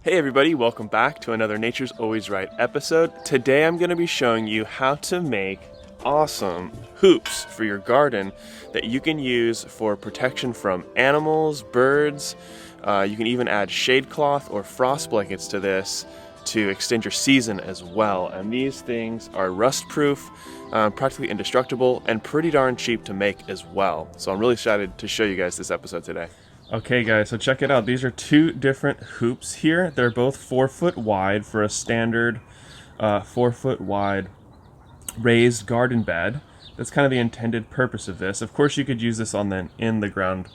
Hey everybody, welcome back to another Nature's Always Right episode. Today I'm going to be showing you how to make awesome hoops for your garden that you can use for protection from animals, birds. You can even add shade cloth or frost blankets to this to extend your season as well. And these things are rust proof, practically indestructible, and pretty darn cheap to make as well. So I'm really excited to show you guys this episode today. Okay guys, so check it out. These are two different hoops here. They're both 4 foot wide for a standard 4 foot wide raised garden bed. That's kind of the intended purpose of this. Of course you could use this on an in the ground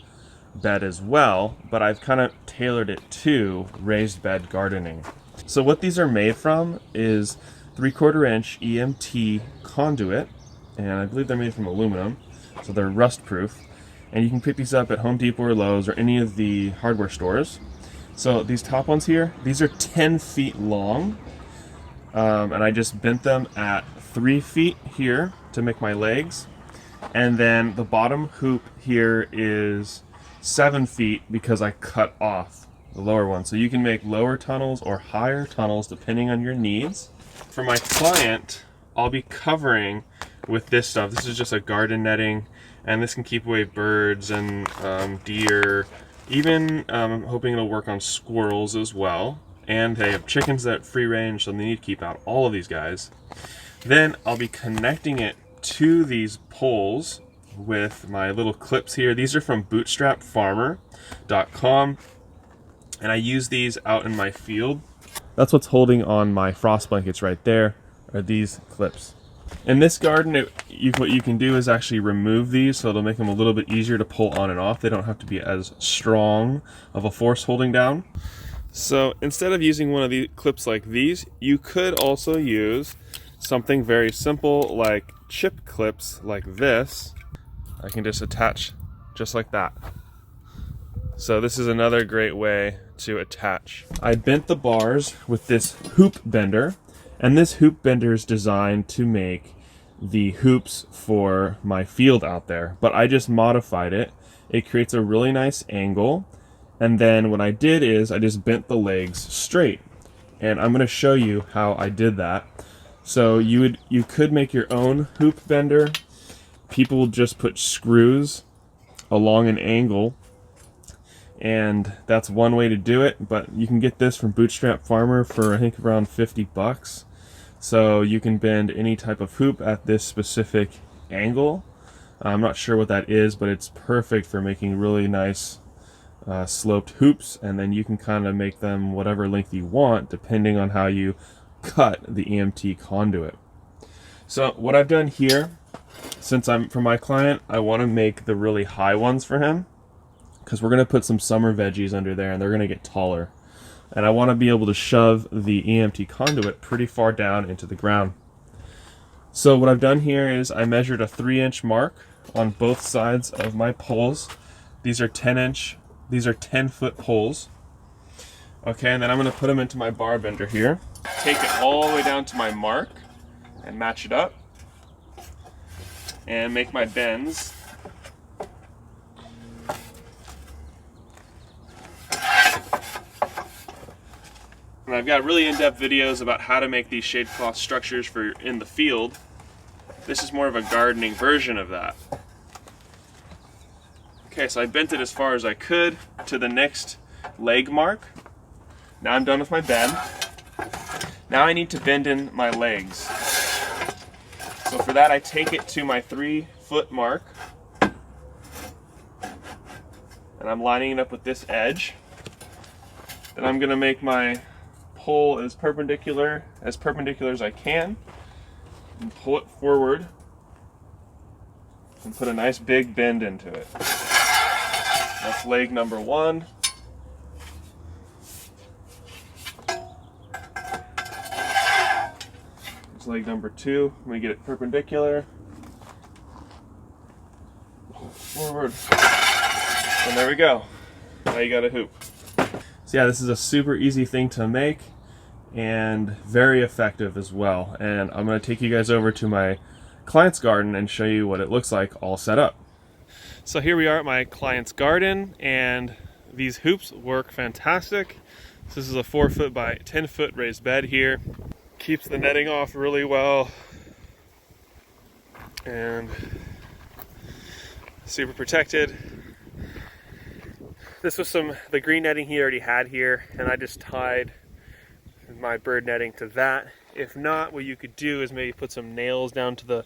bed as well, but I've kind of tailored it to raised bed gardening. So what these are made from is 3/4 inch EMT Conduit, and I believe they're made from aluminum, so they're rust proof. And you can pick these up at Home Depot or Lowe's or any of the hardware stores. So these top ones here, these are 10 feet long. And I just bent them at 3 feet here to make my legs. And then the bottom hoop here is 7 feet because I cut off the lower one. So you can make lower tunnels or higher tunnels depending on your needs. For my client, I'll be covering with this stuff. This is just a garden netting, and this can keep away birds and deer. Even I'm hoping it'll work on squirrels as well. And they have chickens that free range, so they need to keep out all of these guys. Then I'll be connecting it to these poles with my little clips here. These are from bootstrapfarmer.com, and I use these out in my field. That's what's holding on my frost blankets right there, are these clips. In this garden, what you can do is actually remove these, so it'll make them a little bit easier to pull on and off. They don't have to be as strong of a force holding down. So instead of using one of the clips like these, you could also use something very simple like chip clips like this. I can just attach just like that. So this is another great way to attach. I bent the bars with this hoop bender. And this hoop bender is designed to make the hoops for my field out there, but I just modified it. It creates a really nice angle, and then what I did is I just bent the legs straight, and I'm going to show you how I did that. So you could make your own hoop bender. People just put screws along an angle, and that's one way to do it, but you can get this from Bootstrap Farmer for I think around 50 bucks. So you can bend any type of hoop at this specific angle. I'm not sure what that is, but it's perfect for making really nice sloped hoops, and then you can kind of make them whatever length you want depending on how you cut the EMT conduit. So what I've done here, since I'm for my client, I want to make the really high ones for him because we're going to put some summer veggies under there and they're going to get taller. And I want to be able to shove the EMT conduit pretty far down into the ground. So what I've done here is I measured a 3-inch mark on both sides of my poles. These are 10-foot poles. Okay, and then I'm going to put them into my bar bender here. Take it all the way down to my mark and match it up. And make my bends. And I've got really in-depth videos about how to make these shade cloth structures for in the field. This is more of a gardening version of that. Okay, so I bent it as far as I could to the next leg mark. Now I'm done with my bend. Now I need to bend in my legs. So for that I take it to my 3-foot mark. And I'm lining it up with this edge. Then I'm going to make my pole as perpendicular as I can and pull it forward and put a nice big bend into it. That's leg number 1. There's leg number 2. Let me get it perpendicular. Pull it forward. And there we go. Now you got a hoop. So yeah, this is a super easy thing to make and very effective as well. And I'm going to take you guys over to my client's garden and show you what it looks like all set up. So here we are at my client's garden, and these hoops work fantastic. So this is a 4-foot by 10-foot raised bed here. Keeps the netting off really well. And super protected. This was the green netting he already had here, and I just tied my bird netting to that. If not, what you could do is maybe put some nails down to the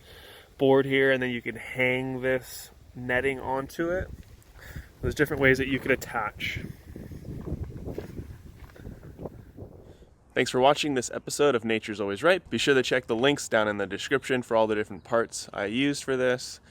board here, and then you can hang this netting onto it. There's different ways that you could attach. Thanks for watching this episode of Nature's Always Right. Be sure to check the links down in the description for all the different parts I used for this.